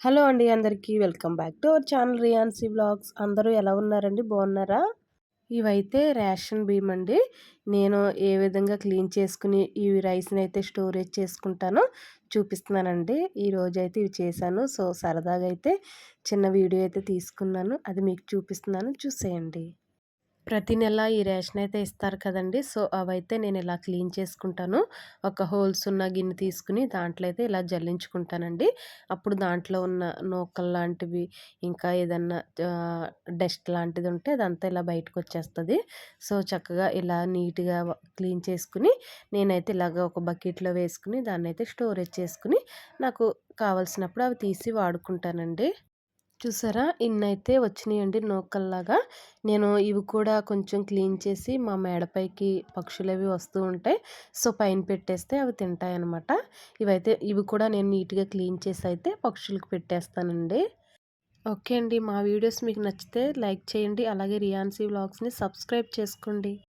Hello అండి అందరికీ welcome back to our channel Riyansi vlogs. అందరూ ఎలా ఉన్నారండి? బాగున్నారా? ఇవైతే రేషన్ బియ్యం అండి. నేను ఏ విధంగా క్లీన్ చేసుకుని ఈ రైస్‌ని అయితే స్టోరేజ్ చేసుకుంటానో చూపిస్తున్నానండి. ఈరోజైతే ఇవి చేశాను. సో, సరదాగా అయితే చిన్న వీడియో అయితే తీసుకున్నాను. అది మీకు చూపిస్తున్నాను, చూసేయండి. ప్రతి నెల ఈ రేషన్ అయితే ఇస్తారు కదండీ! సో, అవైతే నేను ఇలా క్లీన్ చేసుకుంటాను. ఒక హోల్స్ ఉన్న గిన్నె తీసుకొని దాంట్లో అయితే ఇలా జల్లించుకుంటానండి. అప్పుడు దాంట్లో ఉన్న నూకలు లాంటివి, ఇంకా ఏదన్నా డస్ట్ లాంటిది ఉంటే అదంతా ఇలా బయటకొచ్చేస్తది. సో, చక్కగా ఇలా నీట్‌గా క్లీన్ చేసుకొని నేనైతే ఇలాగ ఒక బకెట్‌లో వేసుకొని దాన్నైతే స్టోరేజ్ చేసుకొని నాకు కావాల్సినప్పుడు అవి తీసి వాడుకుంటానండి. చూసారా? ఇన్నైతే వచ్చినాయండి నూకల్లాగా. నేను ఇవి కూడా కొంచెం క్లీన్ చేసి మా మేడపైకి పక్షులవి వస్తూ ఉంటాయి. సో, పైన పెట్టేస్తే అవి తింటాయనమాట. ఇవి కూడా నేను నీట్‌గా క్లీన్ చేసి అయితే పక్షులకు పెట్టేస్తానండి. ఓకే అండి. మా వీడియోస్ మీకు నచ్చితే లైక్ చేయండి. అలాగే రియాన్సీ వ్లాగ్స్‌ని సబ్స్క్రైబ్ చేసుకోండి.